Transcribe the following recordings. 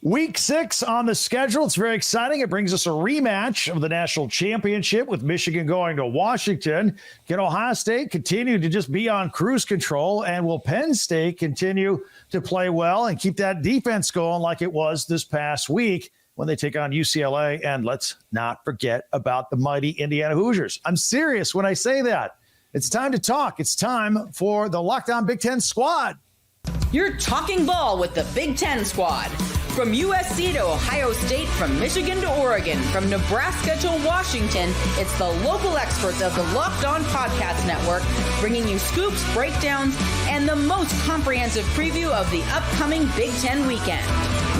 Week 6 on the schedule. It's very exciting. It brings us a rematch of the national championship with Michigan going to Washington. Can Ohio State continue to just be on cruise control? And will Penn State continue to play well and keep that defense going like it was this past week when they take on UCLA? And let's not forget about the mighty Indiana Hoosiers. I'm serious when I say that. It's time to talk. It's time for the Locked On Big Ten Squad. You're talking ball with the Big Ten Squad. From USC to Ohio State, from Michigan to Oregon, from Nebraska to Washington, it's the local experts of the Locked On Podcast Network bringing you scoops, breakdowns, and the most comprehensive preview of the upcoming Big Ten weekend.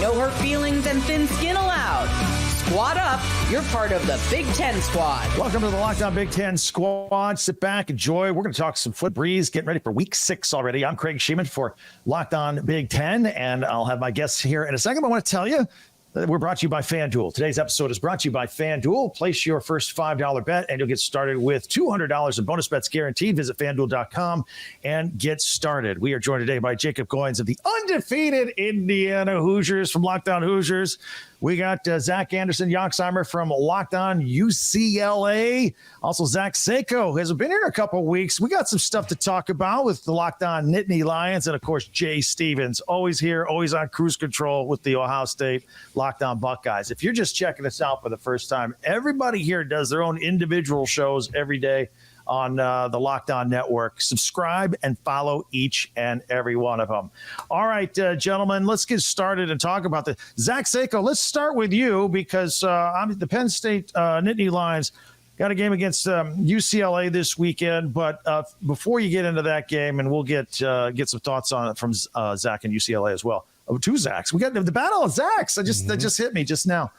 No hurt feelings and thin skin allowed. Squad up. You're part of the Big Ten Squad. Welcome to the Locked On Big Ten Squad. Sit back, enjoy. We're going to talk some foot breeze, getting ready for week 6 already. I'm Craig Shemon for Locked On Big Ten, and I'll have my guests here in a second. I want to tell you that we're brought to you by FanDuel. Today's episode is brought to you by FanDuel. Place your first $5 bet, and you'll get started with $200 in bonus bets guaranteed. Visit FanDuel.com and get started. We are joined today by Jacob Goins of the undefeated Indiana Hoosiers from Locked On Hoosiers. We got Zach Anderson-Yoxheimer from Locked On UCLA. Also, Zach Seiko has been here a couple of weeks. We got some stuff to talk about with the Locked On Nittany Lions. And, of course, Jay Stevens, always here, always on cruise control with the Ohio State Locked On Buckeyes. If you're just checking us out for the first time, everybody here does their own individual shows every day on the Locked On Network. Subscribe and follow each and every one of them. All right, gentlemen, let's get started and talk about this. Zach Seiko, let's start with you because the Penn State Nittany Lions got a game against UCLA this weekend. But before you get into that game, and we'll get some thoughts on it from Zach and UCLA as well. Oh, 2 Zachs. We got the battle of Zachs. That just hit me just now.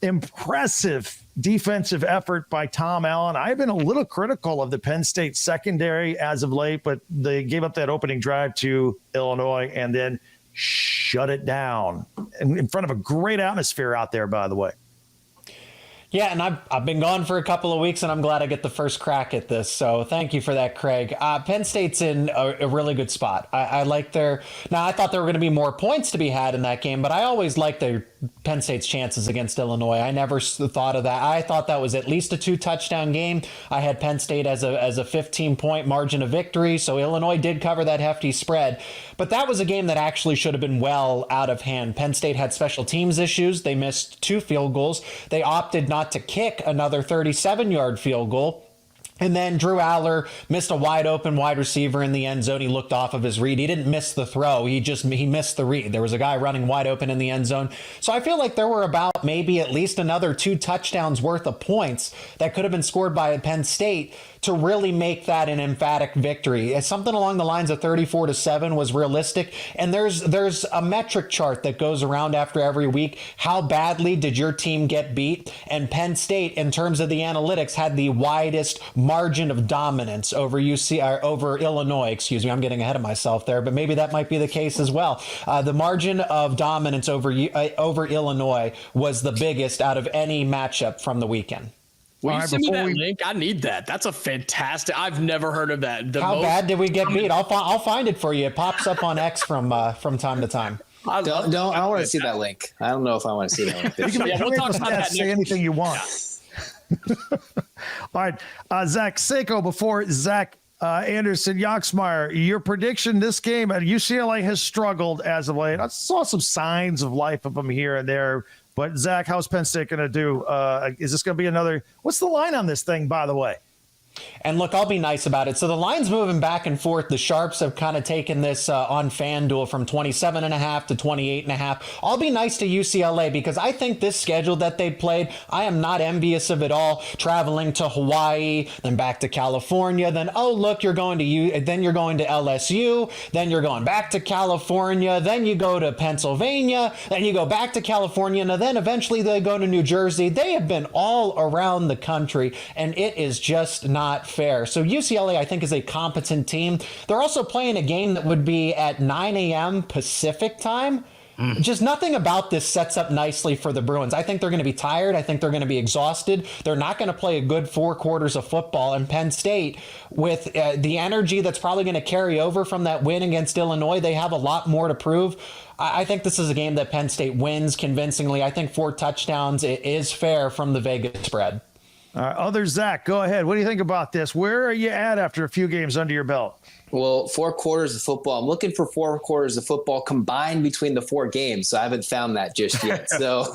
Impressive defensive effort by Tom Allen. I've been a little critical of the Penn State secondary as of late, but they gave up that opening drive to Illinois and then shut it down in front of a great atmosphere out there, by the way. Yeah, and I've been gone for a couple of weeks, and I'm glad I get the first crack at this. So thank you for that, Craig. Penn State's in a really good spot. I like now I thought there were going to be more points to be had in that game, but I always liked their Penn State's chances against Illinois. I never thought of that. I thought that was at least a 2-touchdown game. I had Penn State as a 15-point margin of victory, so Illinois did cover that hefty spread. But that was a game that actually should have been well out of hand. Penn State had special teams issues. They missed 2 field goals. They opted not to kick another 37-yard field goal. And then Drew Aller missed a wide open wide receiver in the end zone. He looked off of his read. He didn't miss the throw. He missed the read. There was a guy running wide open in the end zone. So I feel like there were about maybe at least another 2 touchdowns worth of points that could have been scored by Penn State to really make that an emphatic victory. Something along the lines of 34-7 was realistic. And there's a metric chart that goes around after every week. How badly did your team get beat? And Penn State, in terms of the analytics, had the widest margin of dominance over Illinois. Excuse me, I'm getting ahead of myself there, but maybe that might be the case as well. The margin of dominance over Illinois was the biggest out of any matchup from the weekend. Will you send me that link? I need that. That's a fantastic. I've never heard of that. How bad did we get beat? I'll find it for you. It pops up on X from time to time. I want to see that link. I don't know if I want to see that link. We'll talk about that. Say anything you want. All right, Zach Seiko. Before Zach Anderson-Yoxheimer, your prediction this game at UCLA has struggled as of late. I saw some signs of life of them here and there. But, Zach, how's Penn State going to do? Is this going to be another – what's the line on this thing, by the way? And look, I'll be nice about it. So the line's moving back and forth. The Sharps have kind of taken this on FanDuel from 27.5 to 28.5. I'll be nice to UCLA because I think this schedule that they played, I am not envious of it all. Traveling to Hawaii, then back to California, then look, you're going to LSU, then you're going back to California, then you go to Pennsylvania, then you go back to California, and then eventually they go to New Jersey. They have been all around the country, and it is just not fair. So UCLA, I think, is a competent team. They're also playing a game that would be at 9 a.m. Pacific time. Just nothing about this sets up nicely for the Bruins. I think they're going to be tired. I think they're going to be exhausted. They're not going to play a good 4 quarters of football. And Penn State, with the energy that's probably going to carry over from that win against Illinois, they have a lot more to prove. I think this is a game that Penn State wins convincingly. I think 4 touchdowns is fair from the Vegas spread. Other Zach, go ahead. What do you think about this? Where are you at after a few games under your belt? Well, 4 quarters of football. I'm looking for 4 quarters of football combined between the 4 games. So I haven't found that just yet. So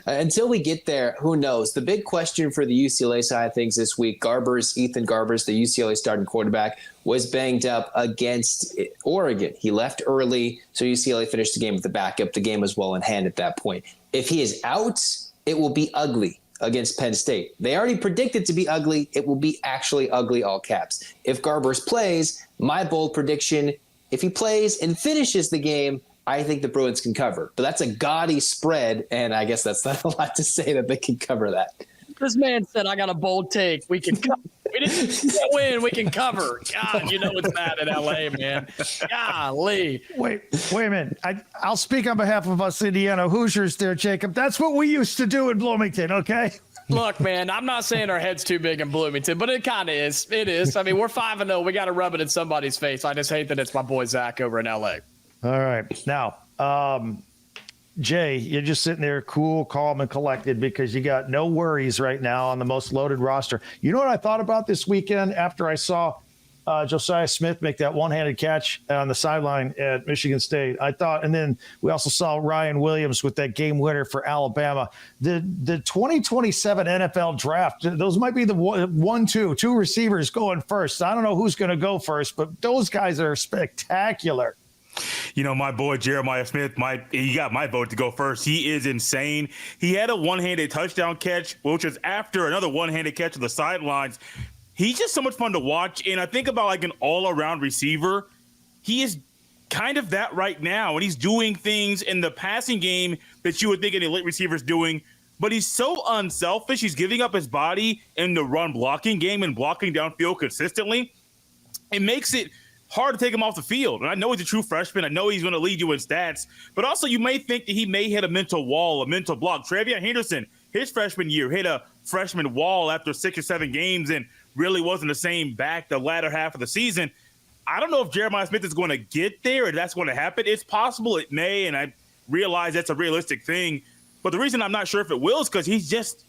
until we get there, who knows? The big question for the UCLA side of things this week, Ethan Garbers, the UCLA starting quarterback, was banged up against Oregon. He left early, so UCLA finished the game with the backup. The game was well in hand at that point. If he is out, it will be ugly against Penn State. They already predicted to be ugly. It will be actually ugly, all caps. If Garbers plays, my bold prediction, if he plays and finishes the game, I think the Bruins can cover. But that's a gaudy spread, and I guess that's not a lot to say that they can cover that. This man said, I got a bold take. We can cover. We didn't win. We can cover. God, you know it's bad in L.A., man. Golly. Wait a minute. I'll speak on behalf of us Indiana Hoosiers there, Jacob. That's what we used to do in Bloomington, okay? Look, man, I'm not saying our head's too big in Bloomington, but it kind of is. It is. I mean, we're 5-0. We got to rub it in somebody's face. I just hate that it's my boy Zach over in L.A. All right. Now, Jay, you're just sitting there cool, calm, and collected because you got no worries right now on the most loaded roster. You know what I thought about this weekend after I saw Josiah Smith make that one-handed catch on the sideline at Michigan State? I thought, and then we also saw Ryan Williams with that game winner for Alabama. The 2027 NFL draft, those might be the two receivers going first. I don't know who's going to go first, but those guys are spectacular. You know, my boy Jeremiah Smith, he got my vote to go first. He is insane. He had a one-handed touchdown catch, which was after another one-handed catch on the sidelines. He's just so much fun to watch. And I think about like an all-around receiver. He is kind of that right now. And he's doing things in the passing game that you would think an elite receiver is doing. But he's so unselfish. He's giving up his body in the run blocking game and blocking downfield consistently. It makes it hard to take him off the field. And I know he's a true freshman. I know he's going to lead you in stats. But also you may think that he may hit a mental wall, a mental block. Travion Henderson, his freshman year, hit a freshman wall after 6 or 7 games and really wasn't the same back the latter half of the season. I don't know if Jeremiah Smith is going to get there or that's going to happen. It's possible it may, and I realize that's a realistic thing. But the reason I'm not sure if it will is because he's just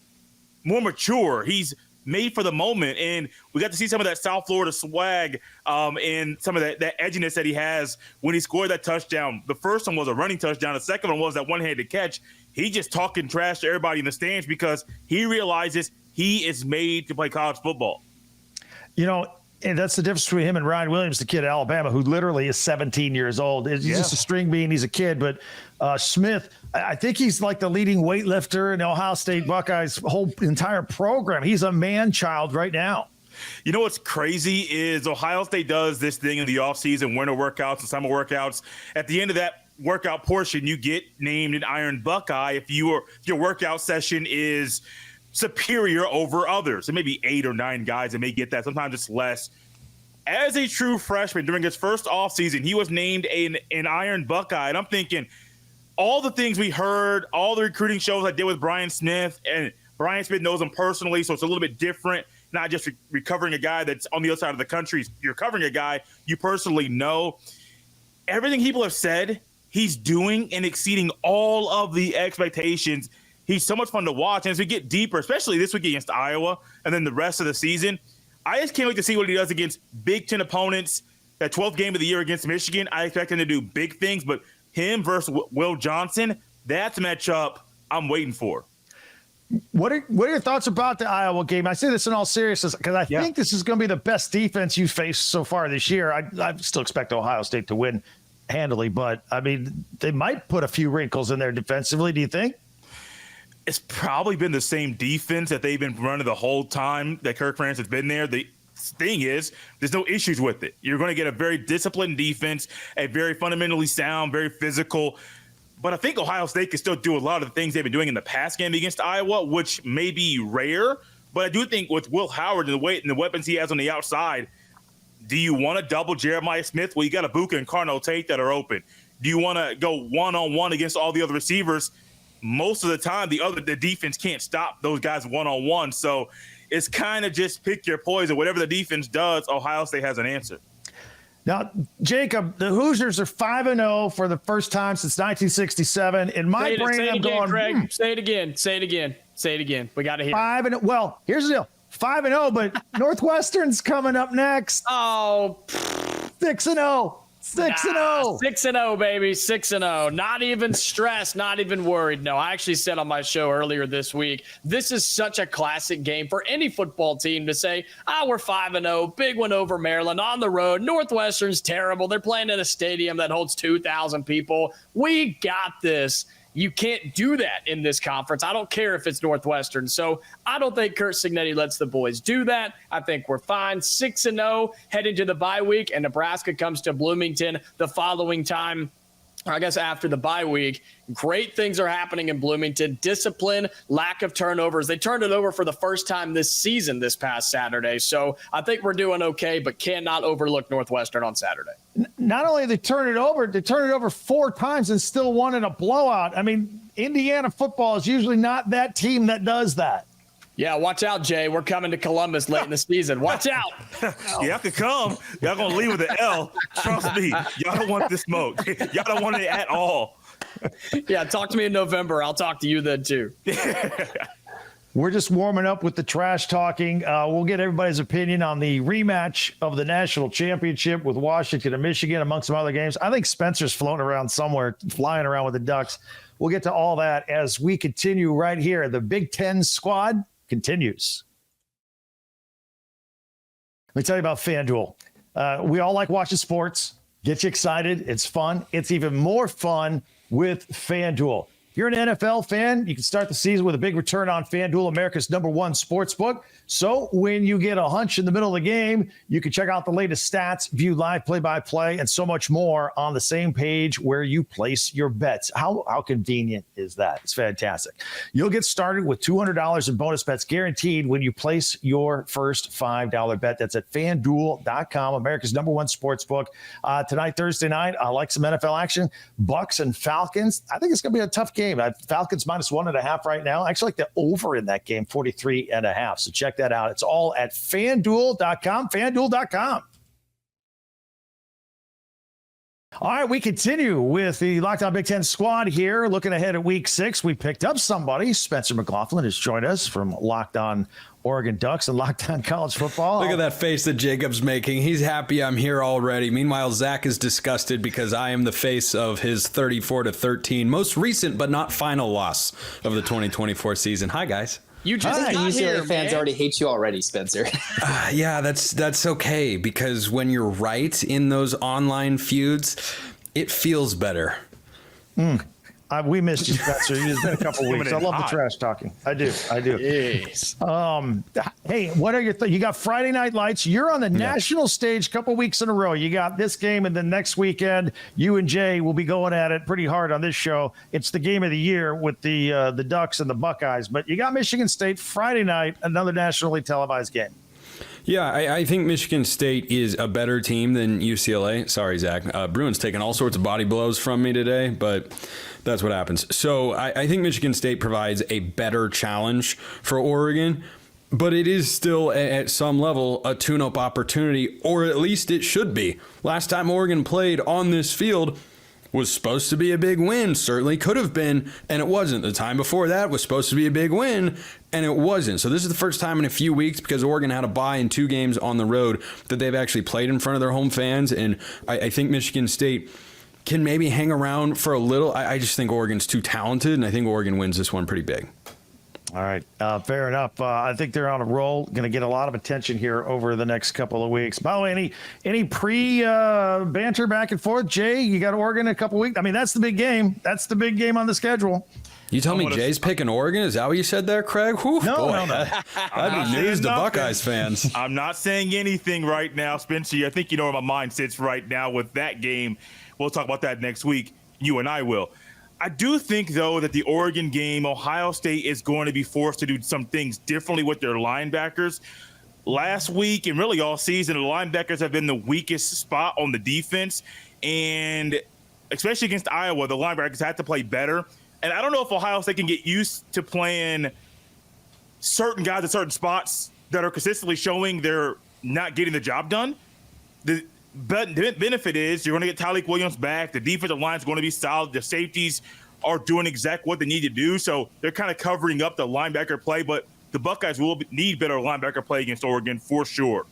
more mature. He's made for the moment, and we got to see some of that South Florida swag and some of that edginess that he has when he scored that touchdown. The first one was a running touchdown. The second one was that one-handed catch. He just talking trash to everybody in the stands because he realizes he is made to play college football. You know, and that's the difference between him and Ryan Williams, the kid at Alabama, who literally is 17 years old. He's just a string bean. He's a kid. But Smith, I think he's like the leading weightlifter in the Ohio State Buckeyes whole entire program. He's a man-child right now. You know what's crazy is Ohio State does this thing in the offseason, winter workouts and summer workouts. At the end of that workout portion, you get named an Iron Buckeye if your workout session is superior over others. There may be 8 or 9 guys that may get that. Sometimes it's less. As a true freshman, during his first offseason, he was named an Iron Buckeye. And I'm thinking, all the things we heard, all the recruiting shows I did with Brian Smith, and Brian Smith knows him personally, so it's a little bit different, not just recovering a guy that's on the other side of the country. You're covering a guy you personally know. Everything people have said, he's doing and exceeding all of the expectations. He's so much fun to watch. And as we get deeper, especially this week against Iowa and then the rest of the season, I just can't wait to see what he does against Big Ten opponents. That 12th game of the year against Michigan, I expect him to do big things. But him versus Will Johnson, that's a matchup I'm waiting for. What are your thoughts about the Iowa game? I say this in all seriousness because I think this is going to be the best defense you've faced so far this year. I still expect Ohio State to win handily, but, I mean, they might put a few wrinkles in there defensively. Do you think? It's probably been the same defense that they've been running the whole time that Kirk Ferentz has been there. The thing is, there's no issues with it. You're going to get a very disciplined defense, a very fundamentally sound, very physical. But I think Ohio State can still do a lot of the things they've been doing in the past game against Iowa, which may be rare. But I do think with Will Howard and the weight and the weapons he has on the outside, do you want to double Jeremiah Smith? Well, you got Abuka and Carnell Tate that are open. Do you want to go one-on-one against all the other receivers? Most of the time, the defense can't stop those guys one-on-one. So it's kind of just pick your poison. Whatever the defense does, Ohio State has an answer. Now, Jacob, the Hoosiers are 5-0 for the first time since 1967. In my brain, I'm going, Craig. Say it again. Say it again. Say it again. We got to hear 5-0. Well, here's the deal. 5-0, but Northwestern's coming up next. Oh, 6-0. 6-0. 6-0, baby. 6-0. Not even stressed, not even worried. No, I actually said on my show earlier this week, this is such a classic game for any football team to say, we're 5-0, big one over Maryland on the road. Northwestern's terrible. They're playing in a stadium that holds 2,000 people. We got this. You can't do that in this conference. I don't care if it's Northwestern. So I don't think Curt Cignetti lets the boys do that. I think we're fine. 6-0 heading to the bye week, and Nebraska comes to Bloomington the following time. I guess after the bye week. Great things are happening in Bloomington. Discipline, lack of turnovers. They turned it over for the first time this season this past Saturday. So I think we're doing okay, but cannot overlook Northwestern on Saturday. Not only they turn it over 4 times and still won in a blowout. I mean, Indiana football is usually not that team that does that. Yeah, watch out, Jay. We're coming to Columbus late in the season. Watch out. Y'all can come. Y'all going to leave with an L. Trust me. Y'all don't want this smoke. Y'all don't want it at all. Yeah, talk to me in November. I'll talk to you then, too. We're just warming up with the trash talking. We'll get everybody's opinion on the rematch of the national championship with Washington and Michigan, amongst some other games. I think Spencer's floating around somewhere, flying around with the Ducks. We'll get to all that as we continue right here. The Big Ten squad continues. Let me tell you about FanDuel. We all like watching sports. Get you excited. It's fun. It's even more fun with FanDuel. If you're an NFL fan, you can start the season with a big return on FanDuel, America's #1 sports book. So when you get a hunch in the middle of the game, you can check out the latest stats, view live play-by-play, and so much more on the same page where you place your bets. How convenient is that? It's fantastic. You'll get started with $200 in bonus bets guaranteed when you place your first $5 bet. That's at FanDuel.com, America's #1 sports book. Tonight, Thursday night, I like some NFL action. Bucks and Falcons. I think it's going to be a tough game. Falcons -1.5 right now. I actually like the over in that game, 43.5. So check that out. It's all at FanDuel.com, FanDuel.com. All right, we continue with the Locked On Big Ten squad here. Looking ahead at Week 6, we picked up somebody. Spencer McLaughlin has joined us from Locked On Oregon Ducks and Locked On College Football. Look at that face that Jacob's making. He's happy I'm here already. Meanwhile, Zach is disgusted because I am the face of his 34-13, most recent but not final loss of the 2024 season. Hi, guys. You just got UCLA here, fans man. already hate you already, Spencer. Yeah, that's okay, because when you're right in those online feuds, it feels better. We missed you, Spencer. It's been a couple weeks. I love the trash talking. I do. Yes. Hey, what are your you got Friday Night Lights. You're on the national stage a couple weeks in a row. You got this game, and then next weekend, you and Jay will be going at it pretty hard on this show. It's the game of the year with the Ducks and the Buckeyes. But you got Michigan State Friday night, another nationally televised game. Yeah, I think Michigan State is a better team than UCLA. Sorry, Zach. Bruins taking all sorts of body blows from me today, but that's what happens. So I think Michigan State provides a better challenge for Oregon, but it is still at some level a tune-up opportunity, or at least it should be. Last time Oregon played on this field was supposed to be a big win, certainly could have been, and it wasn't. The time before that was supposed to be a big win, and it wasn't. So this is the first time in a few weeks, because Oregon had a bye in 2 games on the road, that they've actually played in front of their home fans, and I think Michigan State can maybe hang around for a little. I just think Oregon's too talented, and I think Oregon wins this one pretty big. All right. Fair enough. I think they're on a roll. Going to get a lot of attention here over the next couple of weeks. By the way, any banter back and forth? Jay, you got Oregon in a couple of weeks. I mean, that's the big game. That's the big game on the schedule. You tell me Jay's picking Oregon? Is that what you said there, Craig? Whew, No. That'd be news to Buckeyes fans. I'm not saying anything right now, Spencer. I think you know where my mind sits right now with that game. We'll talk about that next week. You and I will. I do think, though, that the Oregon game, Ohio State is going to be forced to do some things differently with their linebackers. Last week and really all season, the linebackers have been the weakest spot on the defense. And especially against Iowa, the linebackers had to play better. And I don't know if Ohio State can get used to playing certain guys at certain spots that are consistently showing they're not getting the job done. The benefit is you're going to get Tyleik Williams back. The defensive line is going to be solid. The safeties are doing exactly what they need to do. So they're kind of covering up the linebacker play. But the Buckeyes will need better linebacker play against Oregon for sure.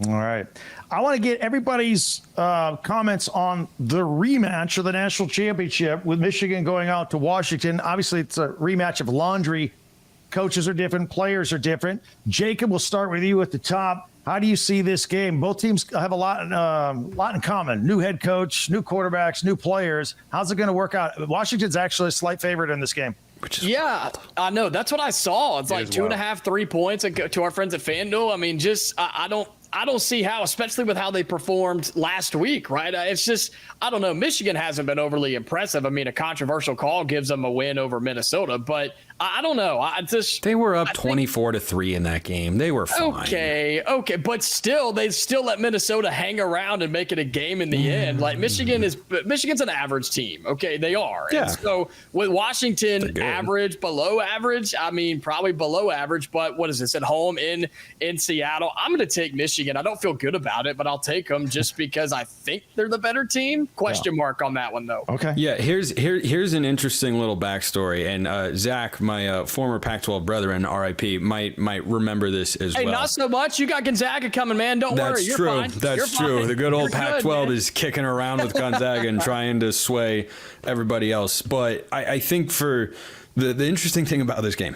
All right. I want to get everybody's comments on the rematch of the national championship with Michigan going out to Washington. Obviously, it's a rematch of laundry. Coaches are different. Players are different. Jacob, we'll start with you at the top. How do you see this game? Both teams have a lot in common. New head coach, new quarterbacks, new players. How's it going to work out? Washington's actually a slight favorite in this game. Yeah, I know. That's what I saw. It's like 2.5, 3 points to our friends at FanDuel. I mean, I don't see how, especially with how they performed last week, right? It's just, I don't know. Michigan hasn't been overly impressive. I mean, a controversial call gives them a win over Minnesota, but I don't know. They were up 24-3 in that game. They were fine. Okay, but still, they still let Minnesota hang around and make it a game in the end. Like Michigan's an average team. Okay, they are. Yeah. And so with Washington, average, below average. I mean, probably below average. But what is this at home in Seattle? I'm going to take Michigan. I don't feel good about it, but I'll take them just because I think they're the better team. Question mark on that one though. Okay. Yeah. Here's an interesting little backstory, and Zach, my former Pac-12 brethren, RIP, might remember this as well. Hey, not so much. You got Gonzaga coming, man. Don't worry. You're true. fine. That's true. Fine. The good old You're Pac-12 good, is kicking around with Gonzaga and trying to sway everybody else. But I think for the interesting thing about this game,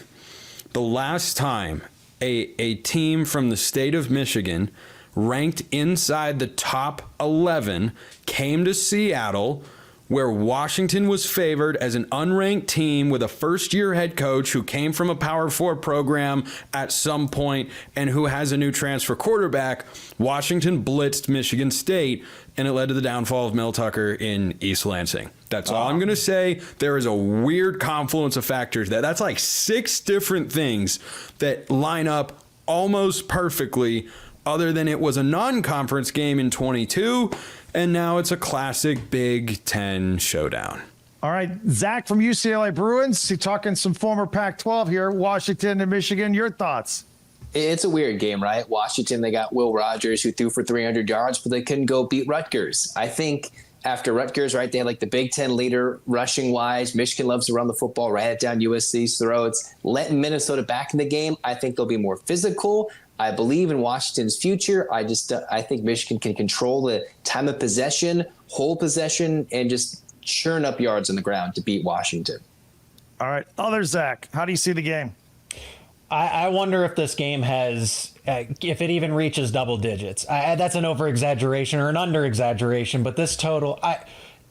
the last time a team from the state of Michigan ranked inside the top 11 came to Seattle, where Washington was favored as an unranked team with a first-year head coach who came from a Power 4 program at some point and who has a new transfer quarterback. Washington blitzed Michigan State, and it led to the downfall of Mel Tucker in East Lansing. That's all I'm going to say. There is a weird confluence of factors that's like 6 different things that line up almost perfectly, other than it was a non-conference game in 22, and now it's a classic Big Ten showdown. All right, Zach from UCLA Bruins. You're talking some former Pac-12 here, Washington and Michigan. Your thoughts? It's a weird game, right? Washington, they got Will Rogers, who threw for 300 yards, but they couldn't go beat Rutgers. I think after Rutgers, right, they had like the Big Ten leader rushing-wise. Michigan loves to run the football, ran it down USC's throats. Letting Minnesota back in the game, I think they'll be more physical. I believe in Washington's future. I think Michigan can control the time of possession, hold possession, and just churn up yards on the ground to beat Washington. All right. Other Zach, how do you see the game? I wonder if this game has, if it even reaches double digits. That's an over-exaggeration or an under-exaggeration, but this total,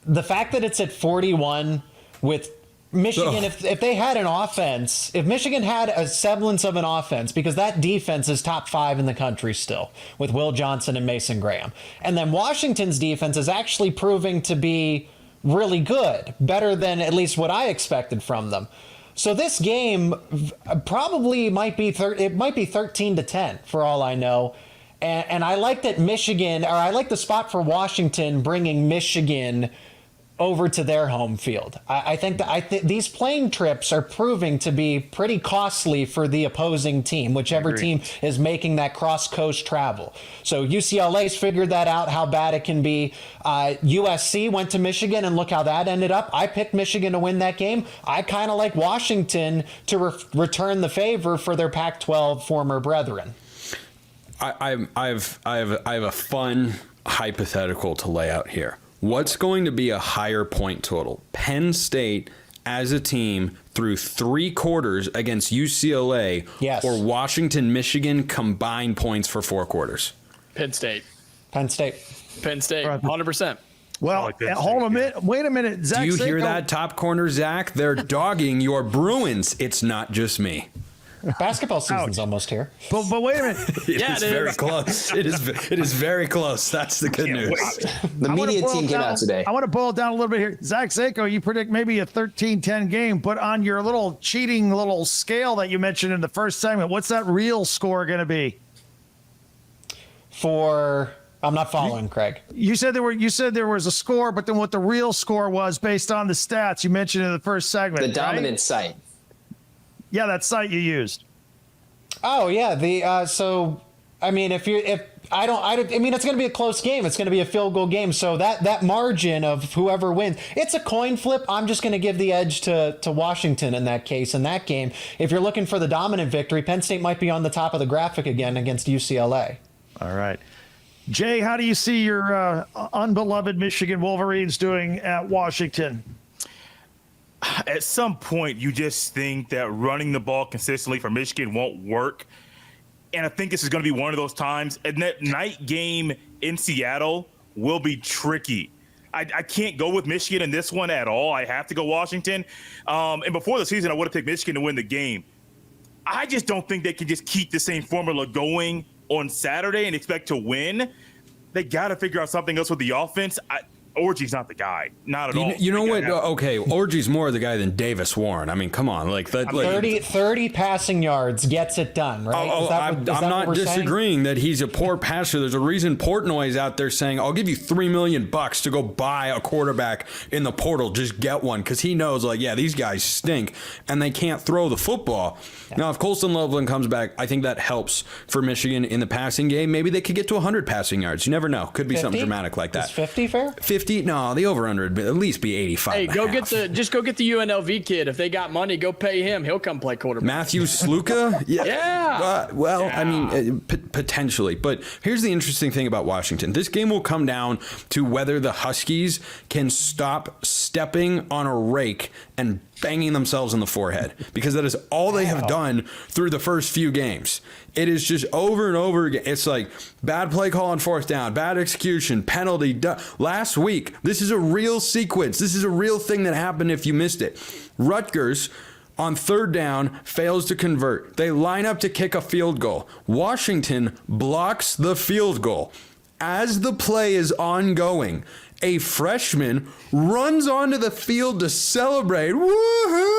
the fact that it's at 41 with Michigan, if they had an offense, if Michigan had a semblance of an offense, because that defense is top 5 in the country still with Will Johnson and Mason Graham. And then Washington's defense is actually proving to be really good, better than at least what I expected from them. So this game probably might be 13-10 for all I know. And I like that Michigan, or I like the spot for Washington bringing Michigan over to their home field. I think these plane trips are proving to be pretty costly for the opposing team, whichever team is making that cross-coast travel. So UCLA's figured that out, how bad it can be. USC went to Michigan, and look how that ended up. I picked Michigan to win that game. I kind of like Washington to return the favor for their Pac-12 former brethren. I have a fun hypothetical to lay out here. What's going to be a higher point total? Penn State as a team through 3 quarters against UCLA, yes, or Washington, Michigan combined points for 4 quarters? Penn State. 100%. Well, hold a minute. Wait a minute. Zach, do you hear that, top corner, Zach? They're dogging your Bruins. It's not just me. Basketball season's almost here. But wait a minute. It's very close. It is very close. That's the good news. The media team came out today. I want to boil it down a little bit here. Zach Zako, you predict maybe a 13-10 game, but on your little cheating little scale that you mentioned in the first segment, what's that real score going to be? For I'm not following, Craig. You said there was a score, but then what the real score was based on the stats you mentioned in the first segment. The dominant right? site. Yeah, that site you used. Oh yeah, so I mean, I mean, it's going to be a close game. It's going to be a field goal game. So that margin of whoever wins, it's a coin flip. I'm just going to give the edge to Washington in that case. In that game, if you're looking for the dominant victory, Penn State might be on the top of the graphic again against UCLA. All right. Jay, how do you see your unbeloved Michigan Wolverines doing at Washington? At some point, you just think that running the ball consistently for Michigan won't work. And I think this is going to be one of those times. And that night game in Seattle will be tricky. I can't go with Michigan in this one at all. I have to go Washington. And before the season, I would have picked Michigan to win the game. I just don't think they can just keep the same formula going on Saturday and expect to win. They got to figure out something else with the offense. Orgy's not the guy. Not at all. You know what? Okay, Orgy's more the guy than Davis Warren. I mean, come on. Like that. 30 passing yards gets it done, right? I'm not disagreeing that he's a poor passer. There's a reason Portnoy's out there saying, I'll give you $3 million to go buy a quarterback in the portal. Just get one. Because he knows, like, yeah, these guys stink and they can't throw the football. Yeah. Now, if Colston Loveland comes back, I think that helps for Michigan in the passing game. Maybe they could get to 100 passing yards. You never know. Could be 50? Something dramatic like that. Is 50 fair? 50? No, the over-under would at least be 85. Hey, go get the UNLV kid. If they got money, go pay him. He'll come play quarterback. Matthew Sluka? Yeah. Yeah. I mean, potentially. But here's the interesting thing about Washington. This game will come down to whether the Huskies can stop stepping on a rake and banging themselves in the forehead, because that is all they have done through the first few games. It is just over and over again. It's like bad play call on fourth down, bad execution, penalty. Last week, this is a real sequence. This is a real thing that happened if you missed it. Rutgers, on third down, fails to convert. They line up to kick a field goal. Washington blocks the field goal. As the play is ongoing, a freshman runs onto the field to celebrate. Woohoo!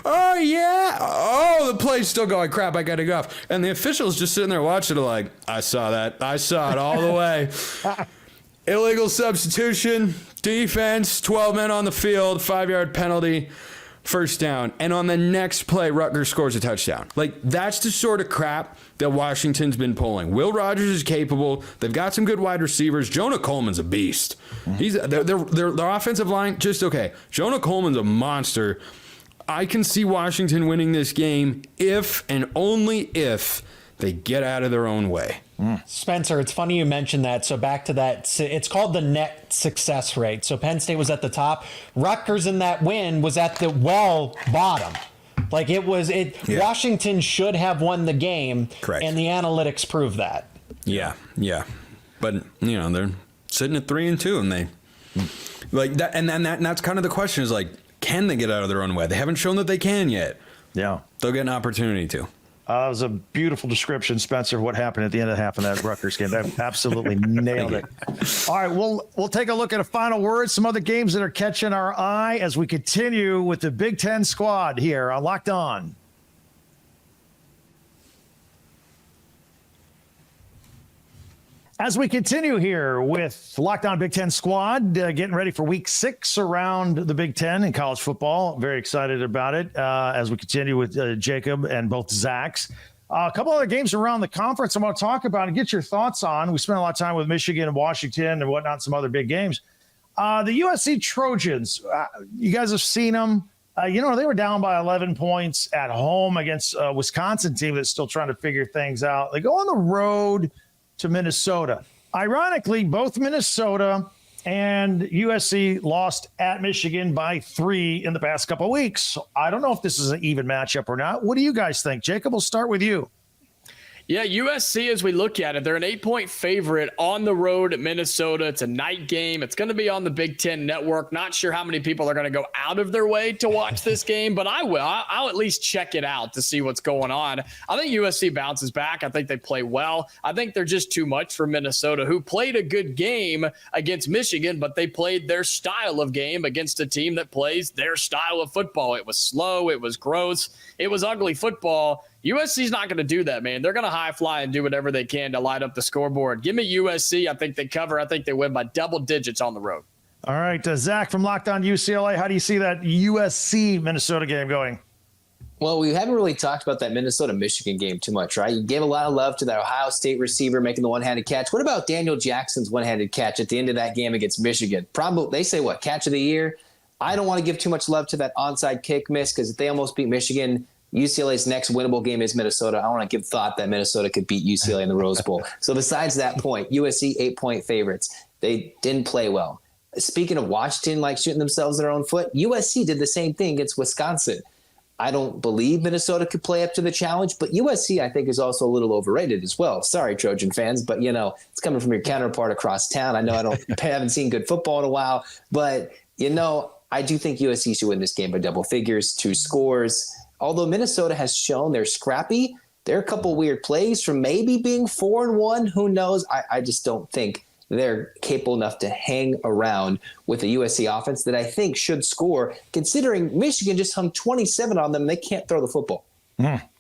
Oh, yeah. Oh, the play's still going. Crap, I got to go off. And the official's just sitting there watching it like, I saw that. I saw it all the way. Illegal substitution, defense, 12 men on the field, 5-yard penalty. First down. And on the next play, Rutgers scores a touchdown. Like, that's the sort of crap that Washington's been pulling. Will Rogers is capable. They've got some good wide receivers. Jonah Coleman's a beast. Their offensive line, just okay. Jonah Coleman's a monster. I can see Washington winning this game if and only if they get out of their own way. Spencer, it's funny you mentioned that. So back to that, it's called the net success rate. So Penn State was at the top. Rutgers in that win was at the bottom. Like Washington should have won the game. Correct. And the analytics prove that. Yeah. But, they're sitting at 3-2 and they like that. And then that's kind of the question is like, can they get out of their own way? They haven't shown that they can yet. Yeah. They'll get an opportunity to. That was a beautiful description, Spencer, of what happened at the end of the half of that Rutgers game. That absolutely nailed it. All right, we'll take a look at a final word, some other games that are catching our eye as we continue with the Big Ten squad here on Locked On. As we continue here with Locked On Big Ten squad, getting ready for week 6 around the Big Ten in college football. Very excited about it as we continue with Jacob and both Zachs. A couple other games around the conference I want to talk about and get your thoughts on. We spent a lot of time with Michigan and Washington and whatnot, some other big games. The USC Trojans, you guys have seen them. They were down by 11 points at home against a Wisconsin team that's still trying to figure things out. They go on the road to Minnesota. Ironically, both Minnesota and USC lost at Michigan by 3 in the past couple of weeks. I don't know if this is an even matchup or not. What do you guys think? Jacob, we'll start with you. Yeah, USC, as we look at it, they're an 8-point favorite on the road at Minnesota. It's a night game. It's going to be on the Big Ten Network. Not sure how many people are going to go out of their way to watch this game, but I will. I'll at least check it out to see what's going on. I think USC bounces back. I think they play well. I think they're just too much for Minnesota, who played a good game against Michigan, but they played their style of game against a team that plays their style of football. It was slow. It was gross. It was ugly football. USC's not going to do that, man. They're going to high fly and do whatever they can to light up the scoreboard. Give me USC. I think they cover. I think they win by double digits on the road. All right, Zach from Locked On UCLA, how do you see that USC-Minnesota game going? Well, we haven't really talked about that Minnesota-Michigan game too much, right? You gave a lot of love to that Ohio State receiver making the one-handed catch. What about Daniel Jackson's one-handed catch at the end of that game against Michigan? Probably, they say, what, catch of the year? I don't want to give too much love to that onside kick miss because if they almost beat Michigan, UCLA's next winnable game is Minnesota. I want to give thought that Minnesota could beat UCLA in the Rose Bowl. So besides that point, USC 8-point favorites. They didn't play well. Speaking of Washington, like shooting themselves in their own foot, USC did the same thing against Wisconsin. I don't believe Minnesota could play up to the challenge, but USC, I think, is also a little overrated as well. Sorry, Trojan fans, but, it's coming from your counterpart across town. I know I haven't seen good football in a while, but, I do think USC should win this game by double figures, 2 scores. Although Minnesota has shown they're scrappy, there are a couple weird plays from maybe being 4-1. Who knows? I just don't think they're capable enough to hang around with a USC offense that I think should score, considering Michigan just hung 27 on them. They can't throw the football. Zach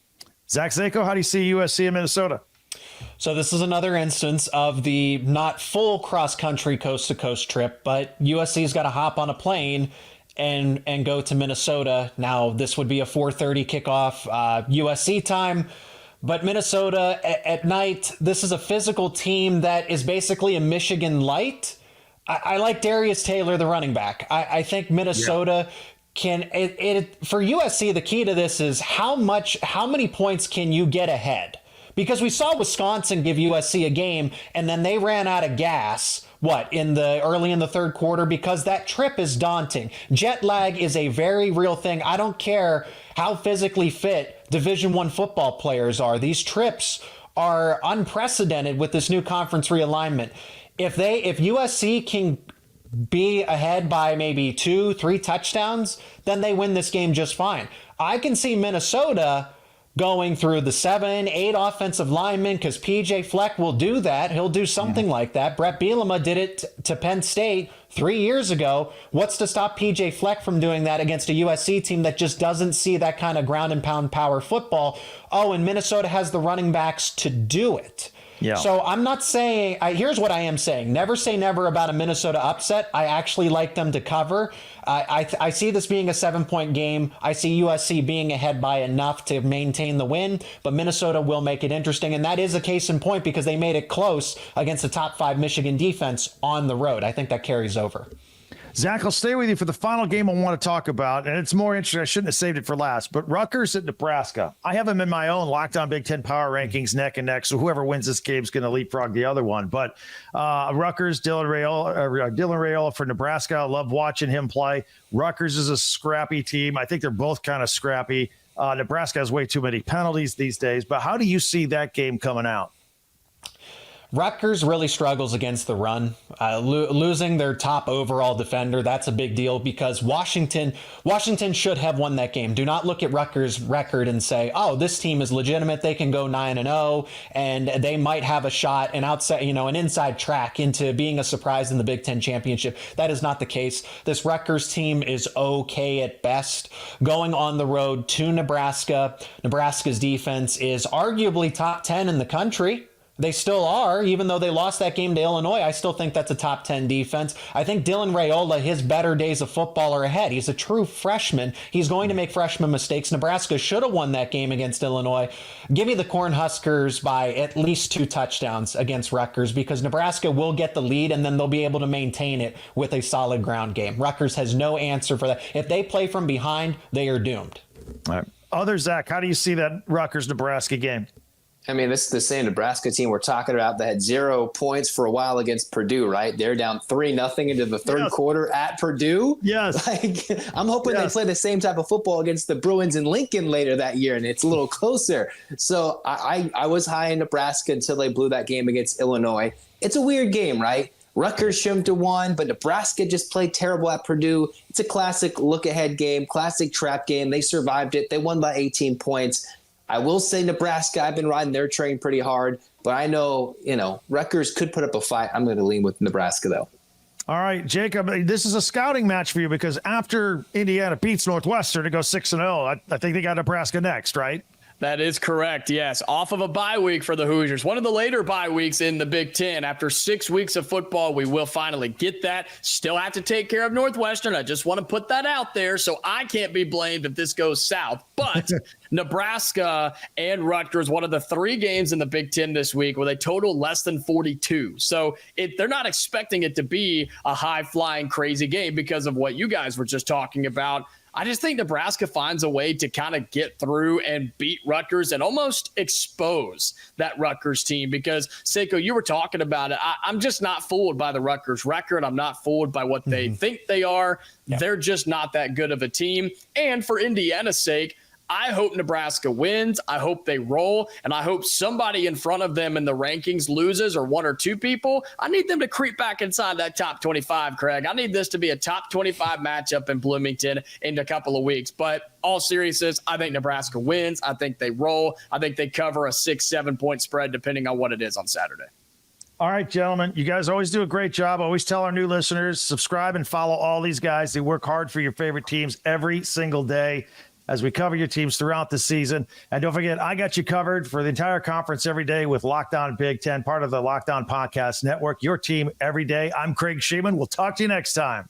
Zako, how do you see USC in Minnesota? So this is another instance of the not full cross-country coast-to-coast trip, but USC's got to hop on a plane and go to Minnesota. Now, this would be a 4:30 kickoff USC time. But Minnesota at night, this is a physical team that is basically a Michigan light. I like Darius Taylor, the running back. I think Minnesota can for USC, the key to this is how many points can you get ahead? Because we saw Wisconsin give USC a game and then they ran out of gas. Early in the third quarter, because that trip is daunting. Jet lag is a very real thing. I don't care how physically fit Division I football players are. These trips are unprecedented with this new conference realignment. If USC can be ahead by maybe 2-3 touchdowns, then they win this game just fine. I can see Minnesota going through the 7-8 offensive linemen because PJ Fleck will do that. He'll do something like that. Brett Bielema did it to Penn State 3 years ago. What's to stop PJ Fleck from doing that against a USC team that just doesn't see that kind of ground and pound power football? Oh, and Minnesota has the running backs to do it. Yeah. So I'm not saying, here's what I am saying. Never say never about a Minnesota upset. I actually like them to cover. I see this being a 7-point game. I see USC being ahead by enough to maintain the win, but Minnesota will make it interesting. And that is a case in point because they made it close against the top 5 Michigan defense on the road. I think that carries over. Zach, I'll stay with you for the final game I want to talk about, and it's more interesting. I shouldn't have saved it for last, but Rutgers at Nebraska. I have them in my own Locked On Big Ten Power Rankings neck and neck, so whoever wins this game is going to leapfrog the other one. But Rutgers, Dylan Raiola for Nebraska. I love watching him play. Rutgers is a scrappy team. I think they're both kind of scrappy. Nebraska has way too many penalties these days, but how do you see that game coming out? Rutgers really struggles against the run. Losing their top overall defender, that's a big deal because Washington should have won that game. Do not look at Rutgers' record and say, oh, this team is legitimate. They can go 9-0 and they might have a shot, an inside track into being a surprise in the Big Ten championship. That is not the case. This Rutgers team is okay at best. Going on the road to Nebraska, Nebraska's defense is arguably top 10 in the country. They still are, even though they lost that game to Illinois. I still think that's a top 10 defense. I think Dylan Raiola, his better days of football are ahead. He's a true freshman. He's going to make freshman mistakes. Nebraska should have won that game against Illinois. Give me the Cornhuskers by at least 2 touchdowns against Rutgers because Nebraska will get the lead and then they'll be able to maintain it with a solid ground game. Rutgers has no answer for that. If they play from behind, they are doomed. All right. Other Zach, how do you see that Rutgers-Nebraska game? I mean, this is the same Nebraska team we're talking about that had 0 points for a while against Purdue, right? They're down 3-0 into the third quarter at Purdue. Yes. I'm hoping they play the same type of football against the Bruins in Lincoln later that year, and it's a little closer. So I was high in Nebraska until they blew that game against Illinois. It's a weird game, right? Rutgers shouldn't have won, but Nebraska just played terrible at Purdue. It's a classic look-ahead game, classic trap game. They survived it. They won by 18 points. I will say Nebraska, I've been riding their train pretty hard, but I know, Rutgers could put up a fight. I'm going to lean with Nebraska, though. All right, Jacob, this is a scouting match for you because after Indiana beats Northwestern to go 6-0, I think they got Nebraska next, right? That is correct. Yes. Off of a bye week for the Hoosiers. One of the later bye weeks in the Big Ten. After 6 weeks of football, we will finally get that. Still have to take care of Northwestern. I just want to put that out there so I can't be blamed if this goes south. But Nebraska and Rutgers, one of the 3 games in the Big Ten this week with a total less than 42. So they're not expecting it to be a high-flying, crazy game because of what you guys were just talking about. I just think Nebraska finds a way to kind of get through and beat Rutgers and almost expose that Rutgers team because, Seiko, you were talking about it. I'm just not fooled by the Rutgers record. I'm not fooled by what they think they are. Yeah. They're just not that good of a team. And for Indiana's sake, I hope Nebraska wins. I hope they roll. And I hope somebody in front of them in the rankings loses, or 1 or 2 people. I need them to creep back inside that top 25, Craig. I need this to be a top 25 matchup in Bloomington in a couple of weeks. But all seriousness, I think Nebraska wins. I think they roll. I think they cover a 6-7 point spread, depending on what it is on Saturday. All right, gentlemen, you guys always do a great job. Always tell our new listeners, subscribe and follow all these guys. They work hard for your favorite teams every single day as we cover your teams throughout the season. And don't forget, I got you covered for the entire conference every day with Locked On Big Ten, part of the Locked On Podcast Network, your team every day. I'm Craig Shemon. We'll talk to you next time.